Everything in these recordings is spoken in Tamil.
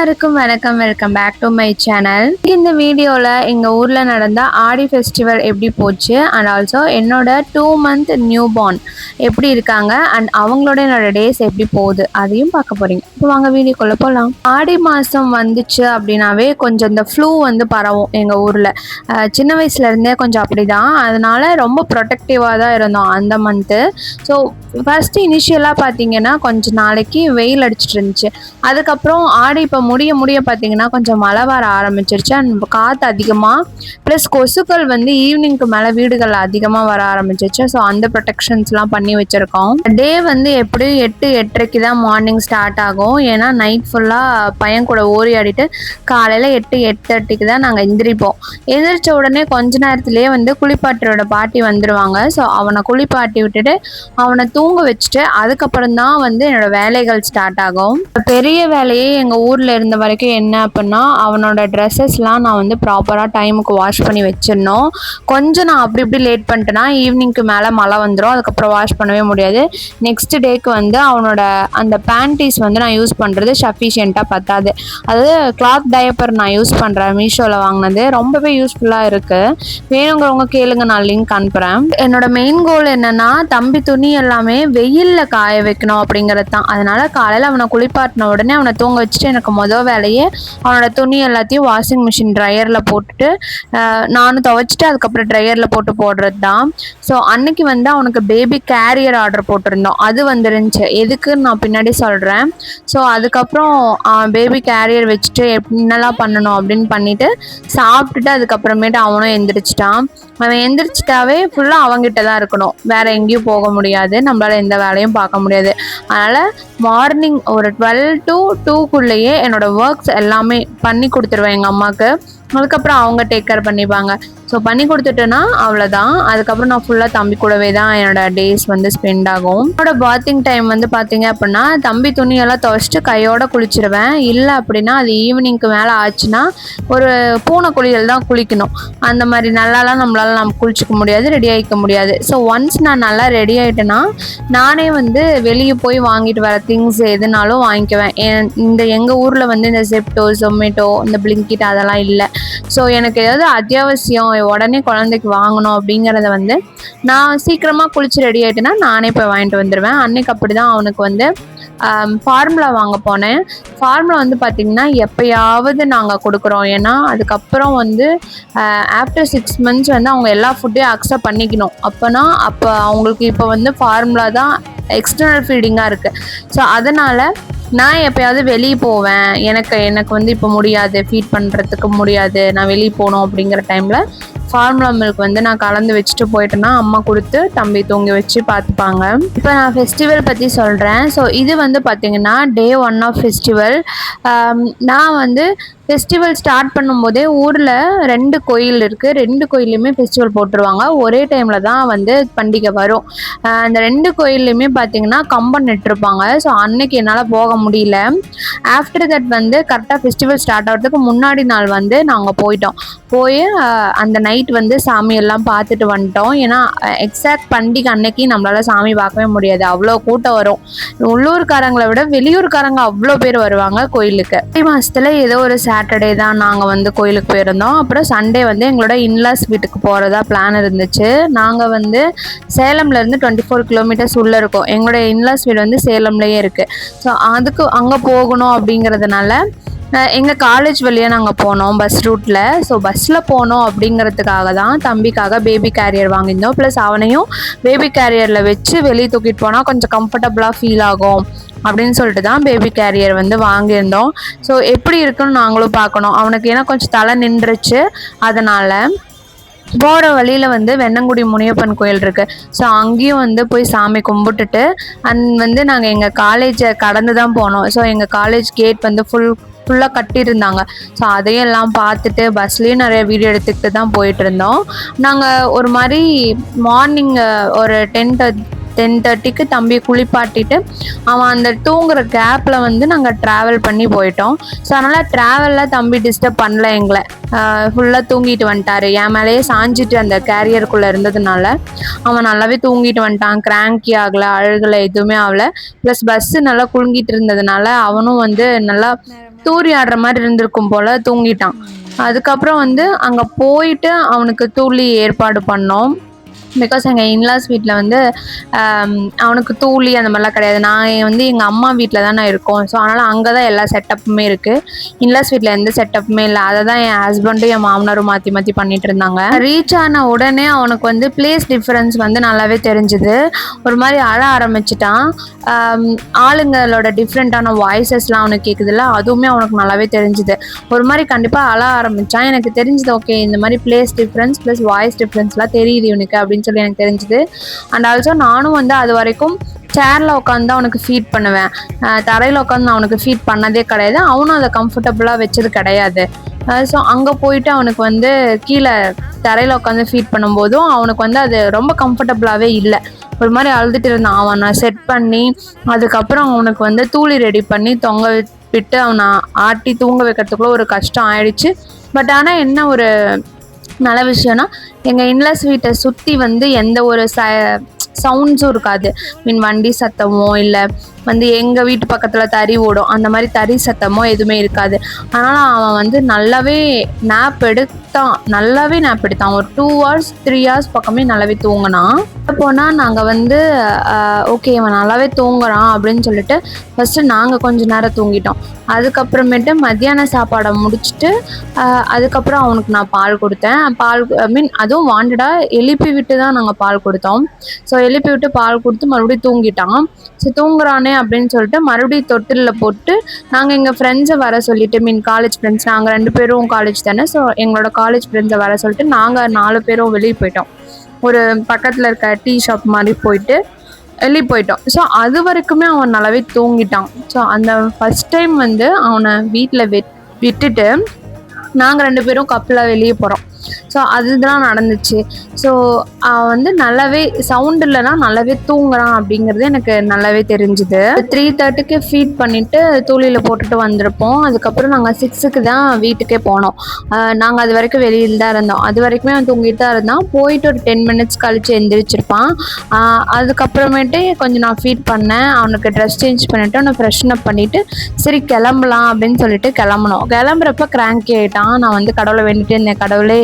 எல்லாருக்கும் வணக்கம். Welcome back to my channel. இந்த வீடியோவில் எங்கள் ஊரில் நடந்த ஆடி ஃபெஸ்டிவல் எப்படி போச்சு அண்ட் ஆல்சோ என்னோட 2 month நியூ பார்ன் எப்படி இருக்காங்க அண்ட் அவங்களோட என்னோட டேஸ் எப்படி போகுது அதையும் பார்க்க போகிறீங்க. இப்போ வாங்க வீடியோக்குள்ளே போகலாம். ஆடி மாதம் வந்துச்சு அப்படின்னாவே கொஞ்சம் இந்த ஃப்ளூ வந்து பரவும் எங்கள் ஊரில். சின்ன வயசுலேருந்தே கொஞ்சம் அப்படி தான், அதனால ரொம்ப ப்ரொடெக்டிவாக தான் இருந்தோம் அந்த மந்த்து. ஸோ ஃபஸ்ட்டு இனிஷியலாக பார்த்தீங்கன்னா கொஞ்சம் நாளைக்கு வெயில் அடிச்சிட்டு இருந்துச்சு. அதுக்கப்புறம் ஆடி இப்போ முடிய பார்த்தீங்கன்னா கொஞ்சம் மழை வர ஆரம்பிச்சிருச்சு அண்ட் காற்று அதிகமாக ப்ளஸ் கொசுக்கள் வந்து ஈவினிங்க்கு மேலே வீடுகள் அதிகமாக வர ஆரம்பிச்சிருச்சு. ஸோ அந்த ப்ரொடெக்ஷன்ஸ்லாம் பண்ணி வச்சுருக்கோம். டே வந்து எப்படியும் 8-8:30 தான் மார்னிங் ஸ்டார்ட் ஆகும். ஏன்னா நைட் ஃபுல்லாக பையன் கூட ஓரி ஆடிட்டு காலையில் 8-8:30 தான் நாங்கள் எந்திரிப்போம். எந்திரிச்ச உடனே கொஞ்ச நேரத்துலேயே வந்து குளிப்பாட்டியோட பாட்டி வந்துடுவாங்க. ஸோ அவனை குளிப்பாட்டி விட்டுட்டு அவனை தூங்க வச்சுட்டு அதுக்கப்புறம் தான் வந்து என்னோடய வேலைகள் ஸ்டார்ட் ஆகும். பெரிய வேலையே எங்கள் ஊரில் இருந்த வரைக்கும் என்ன அப்படின்னா அவனோட ட்ரெஸ்ஸஸ்லாம் நான் வந்து ப்ராப்பராக டைமுக்கு வாஷ் பண்ணி வச்சிடணும். கொஞ்சம் நான் அப்படி இப்படி லேட் பண்ணிட்டேன்னா ஈவினிங்க்கு மேலே மழை வந்துடும், அதுக்கப்புறம் வாஷ் பண்ணவே முடியாது. நெக்ஸ்ட் டேக்கு வந்து அவனோட அந்த பேண்டீஸ் வந்து நான் யூஸ் பண்ணுறது சஃபிஷியண்ட்டாக பத்தாது. அதாவது கிளாத் டயப்பர் நான் யூஸ் பண்ணுறேன், மீஷோவில் வாங்கினது, ரொம்பவே யூஸ்ஃபுல்லாக இருக்குது. வேணுங்கிறவங்க கேளுங்க, நான் லிங்க் அனுப்புகிறேன். என்னோட மெயின் கோல் என்னென்னா தம்பி துணி எல்லாமே வெயிலில் காய வைக்கணும் அப்படிங்கிறது தான். அதனால் காலையில் அவனை குளிப்பாட்டின உடனே அவனை தூங்க வச்சுட்டு எனக்கு மொதல் வேலையே அவனோட துணி எல்லாத்தையும் வாஷிங் மிஷின் ட்ரையரில் போட்டுட்டு நானும் துவைச்சிட்டு அதுக்கப்புறம் ட்ரையரில் போடுறது தான். ஸோ அன்னைக்கு வந்து அவனுக்கு பேபி கேரியர் ஆர்டர் போட்டிருந்தோம், அது வந்துருந்துச்சு. எதுக்குன்னு நான் பின்னாடி சொல்கிறேன். ஸோ அதுக்கப்புறம் பேபி கேரியர் வச்சுட்டு என்னெல்லாம் பண்ணணும் அப்படின்னு பண்ணிவிட்டு சாப்பிட்டுட்டு அதுக்கப்புறமேட்டு அவனும் எந்திரிச்சிட்டான். அவன் எந்திரிச்சிட்டாவே ஃபுல்லாக அவங்ககிட்ட தான் இருக்கணும், வேறு எங்கேயும் போக முடியாது, நம்மளால் எந்த வேலையும் பார்க்க முடியாது. அதனால் மார்னிங் ஒரு 12 to 2 என்னோடய ஒர்க்ஸ் எல்லாமே பண்ணி கொடுத்துருவேன் எங்கள் அம்மாவுக்கு. அதுக்கப்புறம் அவங்க டேக் கேர் பண்ணிப்பாங்க. ஸோ பண்ணி கொடுத்துட்டேன்னா அவ்வளோதான். அதுக்கப்புறம் நான் ஃபுல்லாக தம்பி கூடவே தான் என்னோடய டேஸ் வந்து ஸ்பெண்ட் ஆகும். என்னோட பாத்திங் டைம் வந்து பார்த்தீங்க அப்படின்னா தம்பி துணியெல்லாம் துவைச்சிட்டு கையோடு குளிச்சிருவேன். இல்லை அப்படின்னா அது ஈவினிங்க்கு மேலே ஆச்சுன்னா ஒரு பூனை குளியல் தான் குளிக்கணும். அந்த மாதிரி நல்லாலாம் நம்மளால் நம்ம குளிச்சிக்க முடியாது, ரெடி ஆகிக்க முடியாது. ஸோ ஒன்ஸ் நான் நல்லா ரெடி ஆகிட்டேன்னா நானே வந்து வெளியே போய் வாங்கிட்டு வர திங்ஸ் எதுனாலும் வாங்கிக்குவேன். இந்த எங்கள் ஊரில் வந்து இந்த ஜெப்டோ, ஜொமேட்டோ, இந்த பிளிங்கிட் அதெல்லாம் இல்லை. ஸோ எனக்கு ஏதாவது அத்தியாவசியம் உடனே குழந்தைக்கு வாங்கணும் அப்படிங்கிறத வந்து நான் சீக்கிரமாக குளிச்சு ரெடி ஆகிட்டேன்னா நானே போய் வாங்கிட்டு வந்துடுவேன். அன்னைக்கு அப்படி தான் அவனுக்கு வந்து ஃபார்முலா வாங்க போனேன். ஃபார்முலா வந்து பார்த்திங்கன்னா எப்போயாவது நாங்கள் கொடுக்குறோம். ஏன்னா அதுக்கப்புறம் வந்து ஆஃப்டர் 6 months வந்து அவங்க எல்லா ஃபுட்டையும் அக்செப்ட் பண்ணிக்கணும். அப்போ அவங்களுக்கு இப்போ வந்து ஃபார்முலா தான் எக்ஸ்டர்னல் ஃபீடிங்காக இருக்குது. ஸோ அதனால் நான் எப்போயாவது வெளியே போவேன், எனக்கு வந்து இப்போ முடியாது, ஃபீட் பண்ணுறதுக்கு முடியாது, நான் வெளியே போகணும் அப்படிங்கிற டைமில் ஃபார்முலா மில்க் வந்து நான் கலந்து வச்சுட்டு போயிட்டேன்னா அம்மா கொடுத்து தம்பி தூங்கி வச்சு பார்த்துப்பாங்க. இப்போ நான் ஃபெஸ்டிவல் பற்றி சொல்கிறேன். ஸோ இது வந்து பார்த்திங்கன்னா Day 1 ஆஃப் ஃபெஸ்டிவல். நான் வந்து ஃபெஸ்டிவல் ஸ்டார்ட் பண்ணும்போதே ஊரில் 2 கோயில் இருக்குது. 2 கோயிலையுமே ஃபெஸ்டிவல் போட்டுருவாங்க. ஒரே டைமில் தான் வந்து பண்டிகை வரும். அந்த 2 கோயில்லையுமே பார்த்திங்கன்னா கம்பம் நட்டுருப்பாங்க. ஸோ அன்னைக்கு என்னால் போக முடியல. ஆஃப்டர் தட் வந்து கரெக்டாக ஃபெஸ்டிவல் ஸ்டார்ட் ஆகிறதுக்கு முன்னாடி நாள் வந்து நாங்கள் போய் அந்த நைட் வந்து சாமியெல்லாம் பார்த்துட்டு வந்துட்டோம். ஏன்னா எக்ஸாக்ட் பண்டிகை அன்னைக்கு நம்மளால் சாமி பார்க்கவே முடியாது, அவ்வளோ கூட்டம் வரும். உள்ளூர்காரங்களை விட வெளியூர்காரங்க அவ்வளோ பேர் வருவாங்க கோயிலுக்கு. மாதத்தில் ஏதோ ஒரு சாட்டர்டே தான் நாங்கள் வந்து கோயிலுக்கு போயிருந்தோம். அப்புறம் சண்டே வந்து எங்களோட இன்லாஸ் வீட்டுக்கு போகிறதா பிளான் இருந்துச்சு. நாங்கள் வந்து சேலம்லேருந்து 24 kilometers உள்ளே இருக்கோம். எங்களோட இன்லாஸ் வீடு வந்து சேலம்லேயே இருக்குது. ஸோ அதுக்கு அங்கே போகணும் அப்படிங்கிறதுனால எங்கள் காலேஜ் வழியாக நாங்கள் போனோம் பஸ் ரூட்டில். ஸோ பஸ்ஸில் போனோம் அப்படிங்கிறதுக்காக தான் தம்பிக்காக பேபி கேரியர் வாங்கியிருந்தோம். ப்ளஸ் அவனையும் பேபி கேரியரில் வச்சு வெளியே தூக்கிட்டு போனால் கொஞ்சம் கம்ஃபர்டபுளாக ஃபீல் ஆகும் அப்படின்னு சொல்லிட்டு தான் பேபி கேரியர் வந்து வாங்கியிருந்தோம். ஸோ எப்படி இருக்குன்னு நாங்களும் பார்க்கணும் அவனுக்கு, ஏன்னா கொஞ்சம் தலை நின்றுச்சு. அதனால் போகிற வழியில் வந்து வெண்ணங்குடி முனியப்பன் கோயில் இருக்குது. ஸோ அங்கேயும் வந்து போய் சாமி கும்பிட்டுட்டு வந்து நாங்கள் எங்கள் காலேஜை கடந்து தான் போனோம். ஸோ எங்கள் காலேஜ் கேட் வந்து ஃபுல்லாக கட்டியிருந்தாங்க. ஸோ அதையும் எல்லாம் பார்த்துட்டு பஸ்லேயும் நிறைய வீடியோ எடுத்துக்கிட்டு தான் போயிட்டு இருந்தோம். நாங்கள் ஒரு மாதிரி மார்னிங் ஒரு 10-10:30 தம்பியை குளிப்பாட்டிட்டு அவன் அந்த தூங்குற கேப்பில் வந்து நாங்கள் ட்ராவல் பண்ணி போயிட்டோம். ஸோ அதனால் ட்ராவலில் தம்பி டிஸ்டர்ப் பண்ணல எங்களை, ஃபுல்லாக தூங்கிட்டு வந்துட்டார். என் மேலேயே சாஞ்சிட்டு அந்த கேரியருக்குள்ளே இருந்ததுனால அவன் நல்லாவே தூங்கிட்டு வந்துட்டான். கிராங்கி ஆகலை, அழுகலை, எதுவுமே ஆகலை. ப்ளஸ் பஸ்ஸு நல்லா குலுங்கிட்டு இருந்ததுனால அவனும் வந்து நல்லா தூரி ஆடுற மாதிரி இருந்திருக்கும் போல் தூங்கிட்டான். அதுக்கப்புறம் வந்து அங்கே போயிட்டு அவனுக்கு தூளி ஏற்பாடு பண்ணோம். பிகாஸ் எங்கள் இன்லாஸ் வீட்டில் வந்து அவனுக்கு தூளி அந்த மாதிரிலாம் கிடையாது. நான் வந்து எங்கள் அம்மா வீட்டில் தான் நான் இருக்கோம். ஸோ அதனால் அங்கே தான் எல்லா செட்டப்புமே இருக்குது. இன்லாஸ் வீட்டில் எந்த செட்டப்புமே இல்லை. அதை தான் என் ஹஸ்பண்டும் என் மாமனாரும் மாற்றி மாற்றி பண்ணிகிட்டு இருந்தாங்க. ரீச் ஆன உடனே அவனுக்கு வந்து பிளேஸ் டிஃப்ரென்ஸ் வந்து நல்லாவே தெரிஞ்சுது. ஒரு மாதிரி அழ ஆரம்பிச்சிட்டான். ஆளுங்களோட டிஃப்ரெண்ட்டான வாய்ஸஸ்லாம் அவனுக்கு கேட்குதுல்ல, அதுவுமே அவனுக்கு நல்லாவே தெரிஞ்சுது. ஒரு மாதிரி கண்டிப்பாக அழ ஆரம்பித்தான். எனக்கு தெரிஞ்சுது, ஓகே இந்த மாதிரி பிளேஸ் டிஃப்ரென்ஸ் ப்ளஸ் வாய்ஸ் டிஃப்ரென்ஸ்லாம் தெரியுது இவனுக்கு அப்படின்னு சொல்லி எனக்கு தெரிஞ்சுது. அண்ட் ஆல்சோ நானும் வந்து அது வரைக்கும் சேரில் உட்காந்து தான் அவனுக்கு ஃபீட் பண்ணுவேன். தரையில் உட்காந்து நான் அவனுக்கு ஃபீட் பண்ணதே கிடையாது. அவனும் அதை கம்ஃபர்டபுளாக வச்சது கிடையாது. ஸோ அங்கே போயிட்டு அவனுக்கு வந்து கீழே தரையில் உட்காந்து ஃபீட் பண்ணும்போதும் அவனுக்கு வந்து அது ரொம்ப கம்ஃபர்டபுளாகவே இல்லை. ஒரு மாதிரி அழுதுட்டு இருந்தான். அவனை செட் பண்ணி அதுக்கப்புறம் அவனுக்கு வந்து தூளி ரெடி பண்ணி தொங்க விட்டு அவனை ஆட்டி தூங்க வைக்கிறதுக்குள்ள ஒரு கஷ்டம் ஆயிடுச்சு. பட் ஆனால் என்ன ஒரு நல்ல விஷயம்னா, எங்கள் இன்லாஸ் வீட்டை சுற்றி வந்து எந்த ஒரு சவுண்ட்ஸும் இருக்காது. மீன் வண்டி சத்தமோ இல்லை வந்து எங்கள் வீட்டு பக்கத்தில் தறி ஓடும், அந்த மாதிரி தறி சத்தமோ எதுவுமே இருக்காது. அதனால் அவன் வந்து நல்லாவே நேப் எடுத்தான். ஒரு 2 hours 3 hours பக்கமே நல்லாவே தூங்கினான். போனால் நாங்கள் வந்து ஓகே இவன் நல்லாவே தூங்குறான் அப்படின்னு சொல்லிட்டு ஃபஸ்ட்டு நாங்கள் கொஞ்சம் நேரம் தூங்கிட்டோம். அதுக்கப்புறமேட்டு மத்தியான சாப்பாடை முடிச்சுட்டு அதுக்கப்புறம் அவனுக்கு நான் பால் கொடுத்தேன். அதுவும் வாண்டடாக எழுப்பி விட்டு தான் நாங்கள் பால் கொடுத்தோம். ஸோ எழுப்பி விட்டு பால் கொடுத்து மறுபடியும் தூங்கிட்டான். ஸோ தூங்குறானே அப்படின்னு சொல்லிட்டு மறுபடியும் தொட்டிலில் போட்டு நாங்கள் எங்கள் ஃப்ரெண்ட்ஸை வர சொல்லிட்டு காலேஜ் ஃப்ரெண்ட்ஸ் நாங்கள் 2 பேரும் காலேஜ் தானே. ஸோ எங்களோட காலேஜ் ஃப்ரெண்ட்ஸை வர சொல்லிட்டு நாங்கள் 4 பேரும் வெளியே போயிட்டோம். ஒரு பக்கத்தில் இருக்க டீ ஷாப் மாதிரி வெளியே போயிட்டோம். ஸோ அது வரைக்குமே அவன் நல்லாவே தூங்கிட்டான். ஸோ அந்த ஃபஸ்ட் டைம் வந்து அவனை வீட்டில் விட்டுட்டு நாங்கள் 2 பேரும் கப்பலாக வெளியே போகிறோம். ஸோ அதுதான் நடந்துச்சு. ஸோ அவன் வந்து நல்லாவே சவுண்ட் இல்லைனா நல்லாவே தூங்குறான் அப்படிங்கிறது எனக்கு நல்லாவே தெரிஞ்சுது. 3:30க்கு ஃபீட் பண்ணிவிட்டு தூளியில் போட்டுட்டு வந்திருப்போம். அதுக்கப்புறம் நாங்கள் 6க்கு தான் வீட்டுக்கே போனோம். நாங்கள் அது வரைக்கும் வெளியில் தான் இருந்தோம். அது வரைக்குமே அவன் தூங்கிட்டு தான் இருந்தான். போயிட்டு ஒரு 10 minutes கழித்து எந்திரிச்சிருப்பான். அதுக்கப்புறமேட்டு கொஞ்சம் நான் ஃபீட் பண்ணேன். அவனுக்கு ட்ரெஸ் சேஞ்ச் பண்ணிவிட்டு அவனை ஃப்ரெஷ்ன் அப் பண்ணிவிட்டு சரி கிளம்பலாம் அப்படின்னு சொல்லிட்டு கிளம்புறப்ப கிராங்கி ஆகிட்டான். நான் வந்து கடவுளை வேண்டிட்டு இருந்தேன், கடவுளே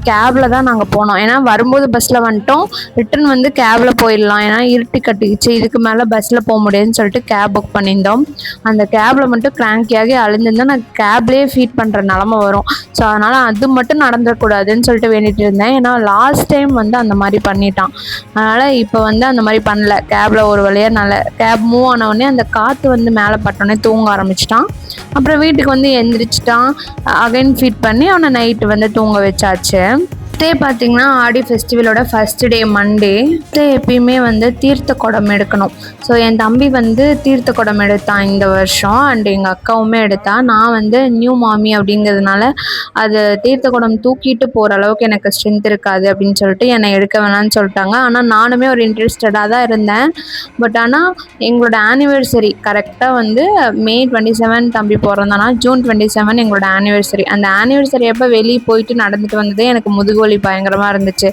கேபில் தான் நாங்கள் போனோம். ஏன்னா வரும்போது பஸ்ஸில் வந்துட்டோம், ரிட்டன் வந்து கேபில் போயிடலாம், ஏன்னா இருட்டி கட்டிச்சு, இதுக்கு மேலே பஸ்ஸில் போக முடியாதுன்னு சொல்லிட்டு கேப் புக் பண்ணியிருந்தோம். அந்த கேபில் மட்டும் கிராங்கியாகி அழுந்திருந்தோம். நான் கேப்லேயே ஃபீட் பண்ணுற நிலமை வரும். ஸோ அதனால் அது மட்டும் நடந்துடக்கூடாதுன்னு சொல்லிட்டு வேண்டிகிட்டு இருந்தேன். ஏன்னா லாஸ்ட் டைம் வந்து அந்த மாதிரி பண்ணிட்டான். அதனால் இப்போ வந்து அந்த மாதிரி பண்ணல. கேபில் ஒரு வழியாக நல்ல கேப் மூவ் ஆனவுடனே அந்த காற்று வந்து மேலே பட்டோடனே தூங்க ஆரம்பிச்சிட்டான். அப்புறம் வீட்டுக்கு வந்து எந்திரிச்சிட்டான். அகைன் ஃபீட் பண்ணி அவனை நைட்டு வந்து தூங்க வச்சாச்சு. பார்த்தீங்கன்னா ஆடி ஃபெஸ்டிவலோட ஃபஸ்ட் டே மண்டே. எப்பயுமே வந்து தீர்த்த குடம் எடுக்கணும். ஸோ என் தம்பி வந்து தீர்த்த குடம் எடுத்தான் இந்த வருஷம். அண்ட் எங்கள் அக்காவுமே எடுத்தா. நான் வந்து நியூ மாமி அப்படிங்கிறதுனால அது தீர்த்த குடம் தூக்கிட்டு போகிற அளவுக்கு எனக்கு ஸ்ட்ரென்த் இருக்காது அப்படின்னு சொல்லிட்டு என்னை எடுக்க வேணான்னு சொல்லிட்டாங்க. ஆனால் நானுமே ஒரு இன்ட்ரெஸ்டடாக தான் இருந்தேன். பட் ஆனால் எங்களோட ஆனிவர்சரி கரெக்டாக வந்து May 27 தம்பி பிறந்தானா, June 27 எங்களோட ஆனிவர்சரி. அந்த ஆனிவர்சரி அப்போ வெளியே போயிட்டு நடந்துட்டு வந்ததே எனக்கு முதுகு பயங்கரமாக இருந்துச்சு.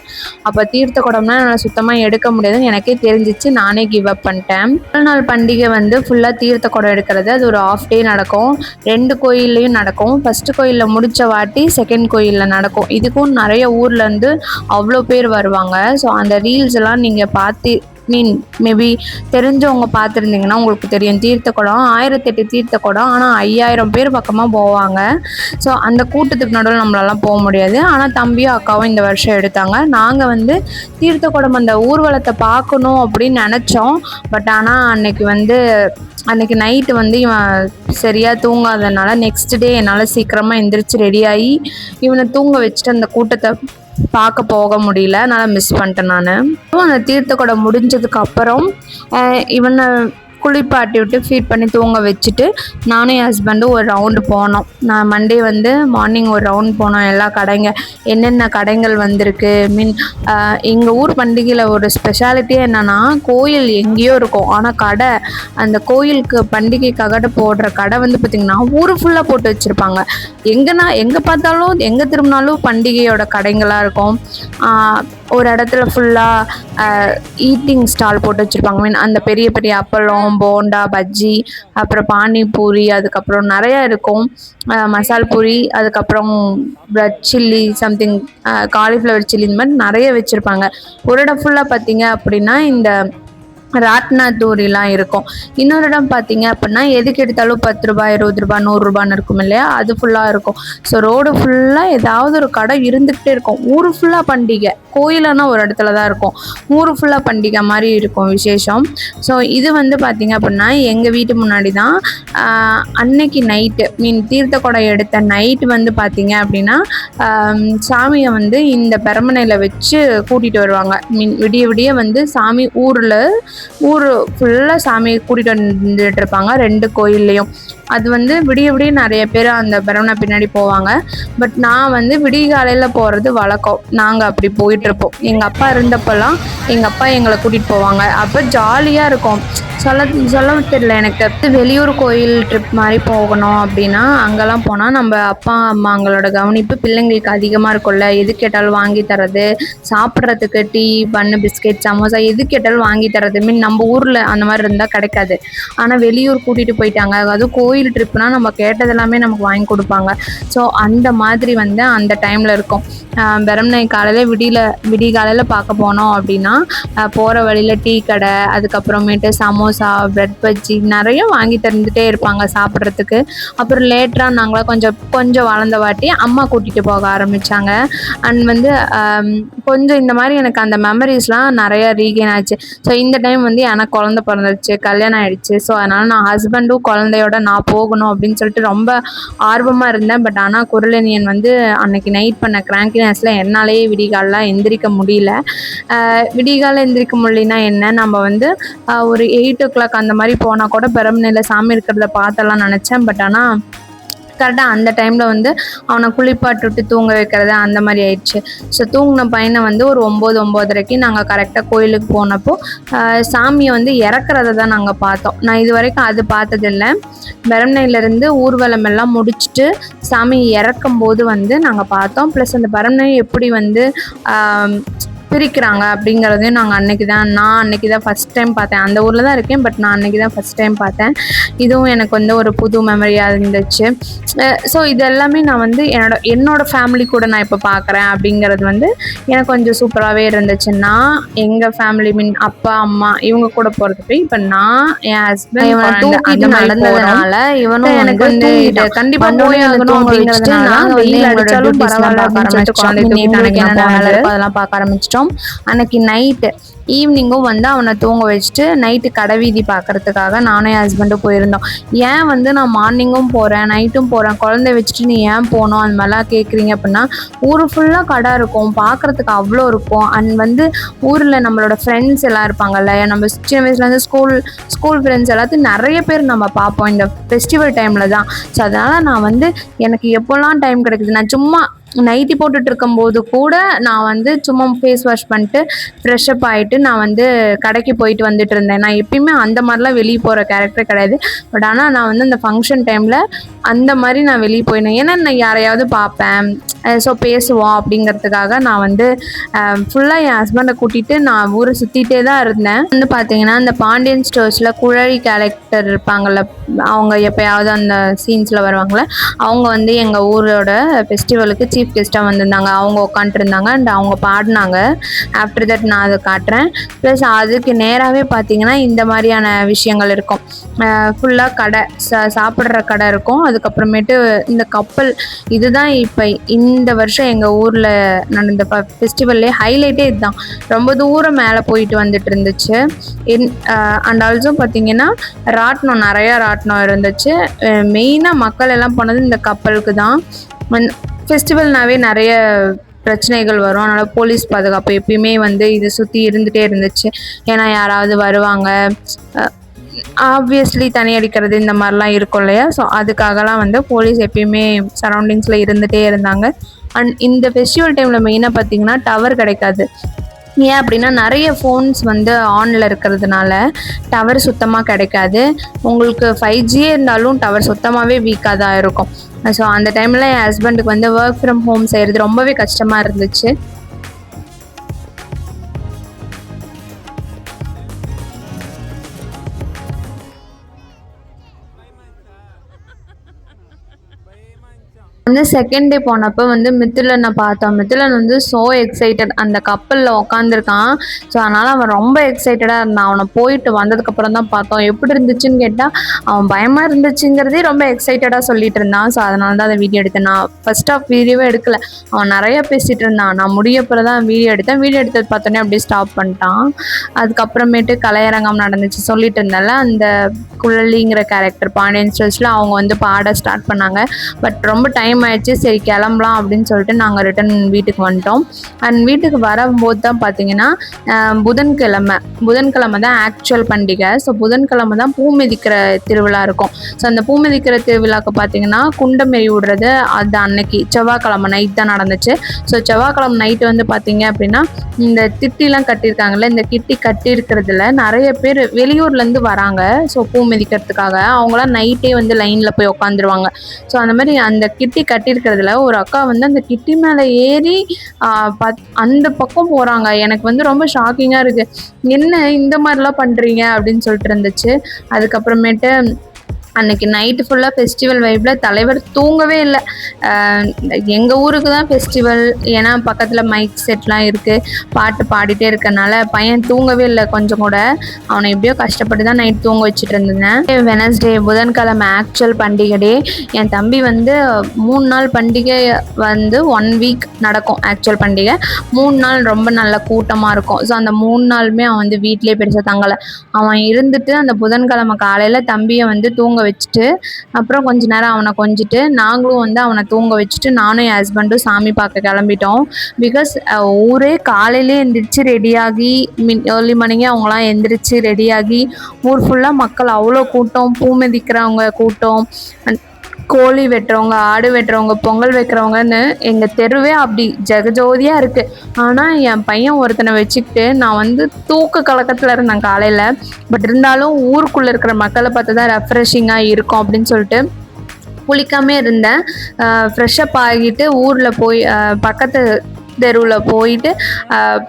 அப்போ தீர்த்த குடம்னா என்னால் சுத்தமாக எடுக்க முடியாதுன்னு எனக்கே தெரிஞ்சிச்சு. நானே கிவ் அப் பண்ணிட்டேன். முதல் நாள் பண்டிகை வந்து ஃபுல்லாக தீர்த்த குடம் எடுக்கிறது. அது ஒரு ½ day நடக்கும். 2 கோயில்லையும் நடக்கும். ஃபஸ்ட்டு கோயிலில் முடித்த வாட்டி செகண்ட் கோயிலில் நடக்கும். இதுக்கும் நிறைய ஊர்லேருந்து அவ்வளோ பேர் வருவாங்க. ஸோ அந்த ரீல்ஸ் எல்லாம் நீங்கள் மேபி தெரிஞ்சவங்க பார்த்துருந்தீங்கன்னா உங்களுக்கு தெரியும். தீர்த்த குடம் 1008 தீர்த்த குடம். ஆனால் 5000 பேர் பக்கமாக போவாங்க. ஸோ அந்த கூட்டத்துக்கு நடுவில் நம்மளாலாம் போக முடியாது. ஆனால் தம்பியும் அக்காவும் இந்த வருஷம் எடுத்தாங்க. நாங்கள் வந்து தீர்த்த குடம் அந்த ஊர்வலத்தை பார்க்கணும் அப்படின்னு நினச்சோம். பட் ஆனால் அன்னைக்கு நைட்டு வந்து இவன் சரியாக தூங்காதனால நெக்ஸ்ட் டே என்னால் சீக்கிரமாக எந்திரிச்சு ரெடியாகி இவனை தூங்க வச்சுட்டு அந்த கூட்டத்தை பார்க்க போக முடியல. அதனால் மிஸ் பண்ணிட்டேன் நான். அந்த தீர்த்த குடம் முடிஞ்சதுக்கு அப்புறம் இவனை குளிப்பாட்டி விட்டு ஃபீட் பண்ணி தூங்க வச்சுட்டு நானும் என் ஹஸ்பண்டும் ஒரு ரவுண்டு போனோம். நான் மண்டே வந்து மார்னிங் ஒரு ரவுண்ட் போனோம். எல்லா என்னென்ன கடைகள் வந்திருக்கு. எங்கள் ஊர் பண்டிகையில் ஒரு ஸ்பெஷாலிட்டியே என்னென்னா, கோயில் எங்கேயோ இருக்கும், ஆனால் அந்த கோயிலுக்கு பண்டிகைக்காக போடுற கடை வந்து பார்த்திங்கன்னா ஊர் ஃபுல்லாக போட்டு வச்சுருப்பாங்க. எங்கே பார்த்தாலும் எங்கே திரும்பினாலும் பண்டிகையோட கடைங்களாக இருக்கும். ஒரு இடத்துல ஃபுல்லாக ஈட்டிங் ஸ்டால் போட்டு வச்சுருப்பாங்க. மீன் அந்த பெரிய பெரிய அப்பளம், போண்டா, பஜ்ஜி, அப்புறம் பானிபூரி, அதுக்கப்புறம் நிறையா இருக்கும். மசால் பூரி, அதுக்கப்புறம் bread chilli something, cauliflower chilli, இந்த மாதிரி நிறைய வச்சுருப்பாங்க. ஒரு இடம் ஃபுல்லாக பார்த்தீங்க அப்படின்னா இந்த ராட்னா தூரிலாம் இருக்கும். இன்னொரு இடம் பார்த்தீங்க அப்படின்னா எதுக்கு எடுத்தாலும் 10 ரூபாய், 20 ரூபாய், 100 ரூபான்னு இருக்கும் இல்லையா, அது ஃபுல்லாக இருக்கும். ஸோ ரோடு ஃபுல்லாக ஏதாவது ஒரு கடை இருந்துக்கிட்டே இருக்கும். ஊர் ஃபுல்லாக பண்டிகை, கோயிலனா ஒரு இடத்துல தான் இருக்கும், ஊர் ஃபுல்லாக பண்டிகை மாதிரி இருக்கும் விசேஷம். ஸோ இது வந்து பார்த்தீங்க அப்படின்னா எங்கள் வீட்டு முன்னாடி தான் அன்னைக்கு நைட்டு தீர்த்த குடம் எடுத்த நைட்டு வந்து பார்த்தீங்க அப்படின்னா சாமியை வந்து இந்த பெரம்பனையில் வச்சு கூட்டிகிட்டு வருவாங்க. விடிய விடிய வந்து சாமி ஊர் ஃபுல்லாக சாமியை கூட்டிகிட்டு வந்துட்டு இருப்பாங்க 2 கோயில்லையும். அது வந்து விடிய விடிய நிறைய பேர் அந்த பெரம்பனை பின்னாடி போவாங்க. பட் நான் வந்து விடிய காலையில் போகிறது வழக்கம். நாங்கள் அப்படி போயிட்டுருப்போம். எங்கள் அப்பா இருந்தப்பெல்லாம் எங்கள் அப்பா எங்களை கூட்டிகிட்டு போவாங்க. அப்போ ஜாலியாக இருக்கும். சொல்ல தெரியல எனக்கு. வெளியூர் கோயில் ட்ரிப் மாதிரி போகணும் அப்படின்னா அங்கெல்லாம் போனால் நம்ம அப்பா அம்மாங்களோட கவனிப்பு பிள்ளைங்களுக்கு அதிகமாக இருக்கும்ல. எது கேட்டாலும் வாங்கி தரது, சாப்பிட்றதுக்கு டீ, பன்னு, பிஸ்கெட், சமோசா எது கேட்டாலும் வாங்கி தரது. நம்ம ஊரில் அந்த மாதிரி இருந்தால் கிடைக்காது. ஆனால் வெளியூர் கூட்டிகிட்டு போயிட்டாங்க, அதுவும் கோயில் ட்ரிப்னால் நம்ம கேட்டது எல்லாமே நமக்கு வாங்கி கொடுப்பாங்க. ஸோ அந்த மாதிரி வந்து அந்த டைமில் இருக்கும். பெரம்பனை காலையில் விடிய காலையில் பார்க்க போனோம் அப்படின்னா போகிற வழியில் டீ கடை, அதுக்கப்புறமேட்டு சமோசா, பிரெட் பஜ்ஜி நிறைய வாங்கி தந்துகிட்டே இருப்பாங்க சாப்பிட்றதுக்கு. அப்புறம் லேட்டராக நாங்களாம் கொஞ்சம் வளர்ந்த வாட்டி அம்மா கூட்டிகிட்டு போக ஆரம்பித்தாங்க. அண்ட் வந்து கொஞ்சம் இந்த மாதிரி எனக்கு அந்த மெமரிஸ்லாம் நிறையா ரீகெயின் ஆச்சு. ஸோ இந்த டைம் வந்து எனக்கு குழந்த பிறந்துருச்சு, கல்யாணம் ஆகிடுச்சு. ஸோ அதனால் நான் ஹஸ்பண்டும் குழந்தையோட நான் போகணும் அப்படின்னு சொல்லிட்டு ரொம்ப ஆர்வமாக இருந்தேன். பட் ஆனால் குரலனியன் வந்து அன்னைக்கு நைட் பண்ண கிராங்கினஸில் என்னாலேயே விடிகாலெலாம் எந்திரிக்க முடியல. விடிகாலம் எந்திரிக்க முடியலனா என்ன, நம்ம வந்து ஒரு 8 o'clock அந்த மாதிரி போனால் கூட பெரம்பனையில் சாமி இருக்கிறத பார்த்தலாம் நினச்சேன். பட் ஆனால் கரெக்டாக அந்த டைமில் வந்து அவனை குளிப்பாட்டு விட்டு தூங்க வைக்கிறது அந்த மாதிரி ஆயிடுச்சு. ஸோ தூங்கின பையனை வந்து ஒரு 9-9:30 நாங்கள் கரெக்டாக கோயிலுக்கு போனப்போ சாமியை வந்து இறக்குறத தான் நாங்கள் பார்த்தோம். நான் இது வரைக்கும் அது பார்த்ததில்லை. பெரம்பனையிலேருந்து ஊர்வலம் எல்லாம் முடிச்சுட்டு சாமி இறக்கும் போது வந்து நாங்கள் பார்த்தோம். ப்ளஸ் அந்த பெரம்பனை எப்படி வந்து பிரிக்கிறாங்க அப்படிங்கிறதையும் நான் அன்றைக்கி தான் ஃபஸ்ட் டைம் பார்த்தேன். அந்த ஊரில் தான் இருக்கேன், பட் நான் அன்றைக்கி தான் ஃபஸ்ட் டைம் பார்த்தேன். இதுவும் எனக்கு வந்து ஒரு புது மெமரியாக இருந்துச்சு. ஸோ இது எல்லாமே நான் வந்து என்னோடய ஃபேமிலி கூட நான் இப்போ பார்க்குறேன் அப்படிங்கிறது வந்து எனக்கு கொஞ்சம் சூப்பராகவே இருந்துச்சு. நான் எங்கள் ஃபேமிலி அப்பா அம்மா இவங்க கூட போகிறதுக்கு இப்போ நான் என் ஹஸ்பண்ட் நடந்ததுனால இவனும் எனக்கு வந்து இதை கண்டிப்பாக போய் ஆகணும் அப்படிங்கிறதுனால வெயில் அடித்தாலும் பரவாயில்ல அதெல்லாம் பார்க்க ஆரம்பிச்சிட்டோம். அன்னைக்கு நைட்டு ஈவினிங்கும் வந்து அவனை தூங்க வச்சுட்டு நைட்டு கடை வீதி பார்க்கறதுக்காக நானும் என் ஹஸ்பண்டும் போயிருந்தோம். ஏன் வந்து நான் மார்னிங்கும் போகிறேன் நைட்டும் போகிறேன், குழந்தைய வச்சுட்டு நீ ஏன் போகணும் அந்த மாதிரிலாம் கேட்குறீங்க அப்படின்னா, ஊர் ஃபுல்லாக கடை இருக்கும், பார்க்குறதுக்கு அவ்வளோ இருக்கும். அண்ட் வந்து ஊரில் நம்மளோட ஃப்ரெண்ட்ஸ் எல்லாம் இருப்பாங்கல்ல, நம்ம சின்ன வயசுலேருந்து ஸ்கூல் ஃப்ரெண்ட்ஸ் எல்லாத்தையும் நிறைய பேர் நம்ம பார்ப்போம் இந்த ஃபெஸ்டிவல் டைமில் தான். ஸோ அதனால் நான் வந்து எனக்கு எப்போல்லாம் டைம் கிடைக்குது, நான் சும்மா நைட்டி போட்டுட்டு இருக்கும்போது கூட நான் வந்து சும்மா ஃபேஸ் வாஷ் பண்ணிட்டு ஃப்ரெஷ்அப் ஆகிட்டு நான் வந்து கடைக்கு போயிட்டு வந்துட்டு இருந்தேன். நான் எப்பயுமே அந்த மாதிரிலாம் வெளியே போகிற கேரக்டர் கிடையாது. பட் ஆனால் நான் வந்து அந்த ஃபங்க்ஷன் டைமில் அந்த மாதிரி நான் வெளியே போயினேன். ஏன்னா நான் யாரையாவது பார்ப்பேன், ஸோ பேசுவோம் அப்படிங்கிறதுக்காக நான் வந்து ஃபுல்லாக என் ஹஸ்பண்டை கூட்டிகிட்டு நான் ஊரை சுற்றிட்டே தான் இருந்தேன். வந்து பார்த்தீங்கன்னா இந்த பாண்டியன் ஸ்டோர்ஸில் குழலி கேரக்டர் இருப்பாங்கள்ல, அவங்க எப்போயாவது அந்த சீன்ஸில் வருவாங்களே, அவங்க வந்து எங்கள் ஊரோட ஃபெஸ்டிவலுக்கு சீஃப் கெஸ்ட்டாக வந்திருந்தாங்க. அவங்க உட்காந்துருந்தாங்க அண்ட் அவங்க பாடினாங்க. ஆஃப்டர் தட் நான் அதை காட்டுறேன். ப்ளஸ் அதுக்கு நேராகவே பார்த்தீங்கன்னா இந்த மாதிரியான விஷயங்கள் இருக்கும். ஃபுல்லாக கடை, சாப்பிட்ற கடை இருக்கும். அதுக்கப்புறமேட்டு இந்த கப்பல், இதுதான் இப்போ இந்த வருஷம் எங்கள் ஊரில் நடந்த ஃபெஸ்டிவல்லே ஹைலைட்டே இதுதான். ரொம்ப தூரம் மேலே போயிட்டு வந்துட்டு இருந்துச்சு. அண்ட் ஆல்சோ பார்த்தீங்கன்னா நிறையா ராட்டினம் இருந்துச்சு. மெயினாக மக்கள் எல்லாம் போனது இந்த கப்பலுக்கு தான். ஃபெஸ்டிவல்னாவே நிறைய பிரச்சனைகள் வரும். அதனால் போலீஸ் பாதுகாப்பு எப்பயுமே வந்து இதை சுற்றி இருந்துகிட்டே இருந்துச்சு. ஏன்னா யாராவது வருவாங்க, ஆப்வியஸ்லி தனி அடிக்கிறது இந்த மாதிரிலாம் இருக்கும் இல்லையா. ஸோ அதுக்காகலாம் வந்து போலீஸ் எப்பயுமே சரௌண்டிங்ஸில் இருந்துகிட்டே இருந்தாங்க. அண்ட் இந்த ஃபெஸ்டிவல் டைமில் மெயினாக பார்த்திங்கன்னா டவர் கிடைக்காது. ஏன் அப்படின்னா நிறைய ஃபோன்ஸ் வந்து ஆனில் இருக்கிறதுனால டவர் சுத்தமாக கிடைக்காது. உங்களுக்கு 5G இருந்தாலும் டவர் சுத்தமாகவே வீக்காக தான் இருக்கும். ஸோ அந்த டைமில் என் ஹஸ்பண்டுக்கு வந்து ஒர்க் ஃப்ரம் ஹோம் செய்கிறது ரொம்பவே கஷ்டமாக இருந்துச்சு. வந்து செகண்ட் டே போனப்போ வந்து மித்திலனை பார்த்தோம். மித்திலன் வந்து ஸோ எக்ஸைட்டட், அந்த கப்பலில் உக்காந்துருக்கான். ஸோ அதனால் அவன் ரொம்ப எக்ஸைட்டடாக இருந்தான். அவனை போயிட்டு வந்ததுக்கப்புறம் தான் பார்த்தோம். எப்படி இருந்துச்சுன்னு கேட்டால் அவன் பயமாக இருந்துச்சுங்கிறதே ரொம்ப எக்ஸைட்டடாக சொல்லிட்டு இருந்தான். ஸோ அதனால தான் அதை வீடியோ எடுத்தேன். நான் ஃபர்ஸ்ட் ஆஃப் வீடியோவே எடுக்கல, அவன் நிறைய பேசிகிட்டு இருந்தான். நான் முடியப்புறம் தான் வீடியோ எடுத்தேன். வீடியோ எடுத்தது பார்த்தோன்னே அப்படியே ஸ்டாப் பண்ணிட்டான். அதுக்கப்புறமேட்டு கலையரங்கம் நடந்துச்சு சொல்லிட்டு இருந்தால, அந்த குழலிங்கிற கேரக்டர் பாண்டியன் ஸ்டோர்ஸில் அவங்க வந்து பாட ஸ்டார்ட் பண்ணாங்க. பட் ரொம்ப டைம் ஆயிடுச்சு, சரி கிளம்பலாம் அப்படின்னு சொல்லிட்டு நாங்கள் ரிட்டன் வீட்டுக்கு வந்துட்டோம். அண்ட் வீட்டுக்கு வரும்போது தான் பார்த்தீங்கன்னா புதன்கிழமை தான் ஆக்சுவல் பண்டிகை. ஸோ புதன்கிழமை தான் பூ மிதிக்கிற திருவிழா இருக்கும். ஸோ அந்த பூ மிதிக்கிற திருவிழாவுக்கு பார்த்தீங்கன்னா குண்டமெறி விடுறது அது அன்னைக்கு செவ்வாய்க்கிழமை நைட் தான் நடந்துச்சு. ஸோ செவ்வாய்க்கிழமை நைட்டு வந்து பார்த்தீங்க அப்படின்னா இந்த கிட்டிலாம் கட்டியிருக்காங்கல்ல, இந்த கிட்டி கட்டியிருக்கிறதுல நிறைய பேர் வெளியூர்லேருந்து வராங்க. ஸோ பூ மிதிக்கிறதுக்காக அவங்களாம் நைட்டே வந்து லைனில் போய் உட்காந்துருவாங்க. ஸோ அந்த மாதிரி அந்த கிட்டி கட்டியிருக்கிறதுல ஒரு அக்கா வந்து அந்த கிட்டி மேலே ஏறி அந்த பக்கம் போகிறாங்க. எனக்கு வந்து ரொம்ப ஷாக்கிங்காக இருக்குது, என்ன இந்த மாதிரிலாம் பண்ணுறீங்க அப்படின்னு சொல்லிட்டு இருந்துச்சு. அதுக்கப்புறமேட்டு அன்றைக்கி நைட்டு ஃபுல்லாக ஃபெஸ்டிவல் வைப்பில் தலைவர் தூங்கவே இல்லை. எங்கள் ஊருக்கு தான் ஃபெஸ்டிவல், ஏன்னா பக்கத்தில் மைக் செட்லாம் இருக்குது, பாட்டு பாடிட்டே இருக்கனால பையன் தூங்கவே இல்லை கொஞ்சம் கூட. அவனை எப்படியோ கஷ்டப்பட்டு தான் நைட் தூங்க வச்சுட்டு இருந்தேன். வெனஸ்டே புதன்கிழமை ஆக்சுவல் பண்டிகை டே. என் தம்பி வந்து 3 நாள் பண்டிகை வந்து 1 வீக் நடக்கும். ஆக்சுவல் பண்டிகை 3 நாள் ரொம்ப நல்ல கூட்டமாக இருக்கும். ஸோ அந்த 3 நாளுமே அவன் வந்து வீட்டிலே பெருசாக தங்கலை. அவன் இருந்துட்டு அந்த புதன்கிழமை காலையில் தம்பியை வந்து தூங்க வச்சுட்டு அப்புறம் கொஞ்ச நேரம் அவனை கொஞ்சிட்டு நாங்களும் வந்து அவனை தூங்க வச்சுட்டு நானும் என் ஹஸ்பண்டும் சாமி பார்க்க கிளம்பிட்டோம். பிகாஸ் ஊரே காலையிலே எந்திரிச்சு ரெடியாகி ஏர்லி மார்னிங்கே அவங்களாம் எந்திரிச்சு ரெடியாகி ஊர் ஃபுல்லாக மக்கள் அவ்வளோ கூட்டம், பூ மிதிக்கிறவங்க கூட்டம், கோழி வெட்டுறவங்க, ஆடு வெட்டுறவங்க, பொங்கல் வைக்கிறவங்கன்னு எங்கள் தெருவே அப்படி ஜெகஜோதியாக இருக்குது. ஆனால் என் பையன் ஒருத்தனை வச்சுக்கிட்டு நான் வந்து தூக்க கலக்கத்தில் இருந்தேன் காலையில். பட் இருந்தாலும் ஊருக்குள்ளே இருக்கிற மக்களை பார்த்து தான் ரெஃப்ரெஷிங்காக இருக்கும் அப்படின்னு சொல்லிட்டு குளிக்காமே இருந்தேன். ஃப்ரெஷ்ஷப் ஆகிட்டு ஊரில் போய் பக்கத்து தெருவில் போயிட்டு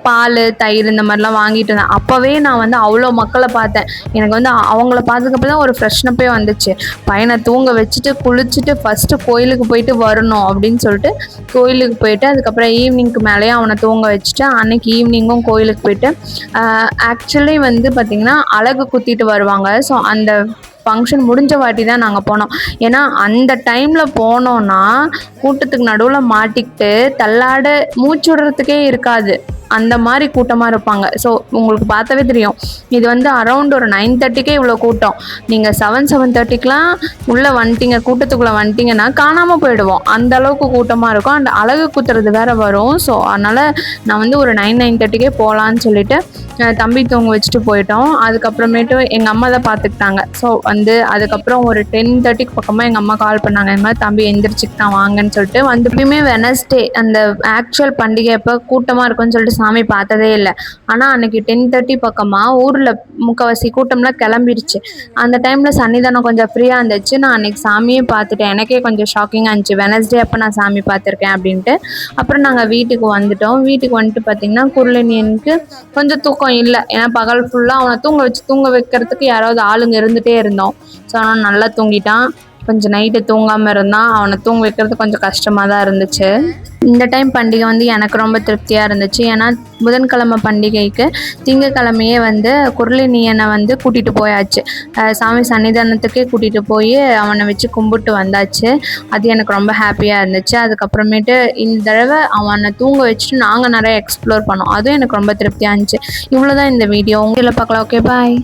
பால், தயிர் இந்த மாதிரிலாம் வாங்கிட்டு இருந்தேன். அப்போவே நான் வந்து அவ்வளோ மக்களை பார்த்தேன். எனக்கு வந்து அவங்கள பார்த்ததுக்கப்புறம் தான் ஒரு ஃப்ரெஷ்னப்பே வந்துச்சு. பையனை தூங்க வச்சுட்டு குளிச்சுட்டு ஃபஸ்ட்டு கோயிலுக்கு போயிட்டு வரணும் அப்படின்னு சொல்லிட்டு கோயிலுக்கு போயிட்டு அதுக்கப்புறம் ஈவினிங்க்கு மேலேயே அவனை தூங்க வச்சுட்டு அன்னைக்கு ஈவினிங்கும் கோயிலுக்கு போயிட்டு ஆக்சுவலி வந்து பார்த்திங்கன்னா அழகு குத்திட்டு வருவாங்க. ஸோ அந்த ஃபங்க்ஷன் முடிஞ்ச வாட்டி தான் நாங்கள் போனோம். ஏன்னா அந்த டைமில் போனோன்னா கூட்டத்துக்கு நடுவில் மாட்டிக்கிட்டு தள்ளாட மூச்சு விடுறதுக்கே இருக்காது, அந்த மாதிரி கூட்டமாக இருப்பாங்க. ஸோ உங்களுக்கு பார்த்தாவே தெரியும், இது வந்து அரௌண்ட் ஒரு 9:30க்கே இவ்வளோ கூட்டம். நீங்கள் 7:30க்கெலாம் உள்ளே வந்துட்டீங்க, கூட்டத்துக்குள்ளே வந்துட்டிங்கன்னா காணாமல் போயிடுவோம், அந்த அளவுக்கு கூட்டமாக இருக்கும். அண்ட் அழகு குத்துறது வேறு வரும். ஸோ அதனால் நான் வந்து ஒரு 9:30க்கே போகலான்னு சொல்லிட்டு தம்பி தூங்க வச்சுட்டு போயிட்டோம். அதுக்கப்புறமேட்டு எங்கள் அம்மா தான் பார்த்துக்கிட்டாங்க. ஸோ வந்து அதுக்கப்புறம் ஒரு 10:30க்கு பக்கமாக எங்கள் அம்மா கால் பண்ணாங்க, இந்த மாதிரி தம்பி எந்திரிச்சிக்கிட்டான் வாங்கன்னு சொல்லிட்டு. வந்து எப்பயுமே வெனஸ்டே அந்த ஆக்சுவல் பண்டிகை அப்போ கூட்டமாக இருக்குன்னு சொல்லிட்டு சாமி பார்த்ததே இல்லை. ஆனால் அன்றைக்கி 10:30 பக்கமாக ஊரில் முக்கால்வாசி கூட்டம்லாம் கிளம்பிடுச்சு. அந்த டைமில் சன்னிதானம் கொஞ்சம் ஃப்ரீயாக இருந்துச்சு. நான் அன்றைக்கி சாமியே பார்த்துட்டேன். எனக்கே கொஞ்சம் ஷாக்கிங்காக இருந்துச்சு, வெனஸ்டே அப்போ நான் சாமி பார்த்துருக்கேன் அப்படின்ட்டு. அப்புறம் நாங்கள் வீட்டுக்கு வந்துட்டோம். வீட்டுக்கு வந்துட்டு பார்த்திங்கன்னா குருளினியனுக்கு கொஞ்சம் தூக்கம் இல்லை. ஏன்னா பகல் ஃபுல்லாக அவனை தூங்க வைக்கிறதுக்கு யாராவது ஆளுங்க இருந்துகிட்டே இருந்தோம். ஸோ அவன் நல்லா தூங்கிட்டான். கொஞ்சம் நைட்டு தூங்காமல் இருந்தான். அவனை தூங்க வைக்கிறது கொஞ்சம் கஷ்டமாக தான் இருந்துச்சு. இந்த டைம் பண்டிகை வந்து எனக்கு ரொம்ப திருப்தியாக இருந்துச்சு. ஏன்னா புதன்கிழமை பண்டிகைக்கு திங்கக்கிழமையே வந்து குருளினியனை வந்து கூட்டிகிட்டு போயாச்சு. சாமி சன்னிதானத்துக்கே கூட்டிகிட்டு போய் அவனை வச்சு கும்பிட்டு வந்தாச்சு. அது எனக்கு ரொம்ப ஹாப்பியாக இருந்துச்சு. அதுக்கப்புறமேட்டு இந்த தடவை அவனை தூங்க வச்சுட்டு நாங்கள் நிறைய எக்ஸ்ப்ளோர் பண்ணோம். அதுவும் எனக்கு ரொம்ப திருப்தியாக இருந்துச்சு. இவ்வளோ தான் இந்த வீடியோ. உங்களை பார்க்கலாம். ஓகே, பாய்.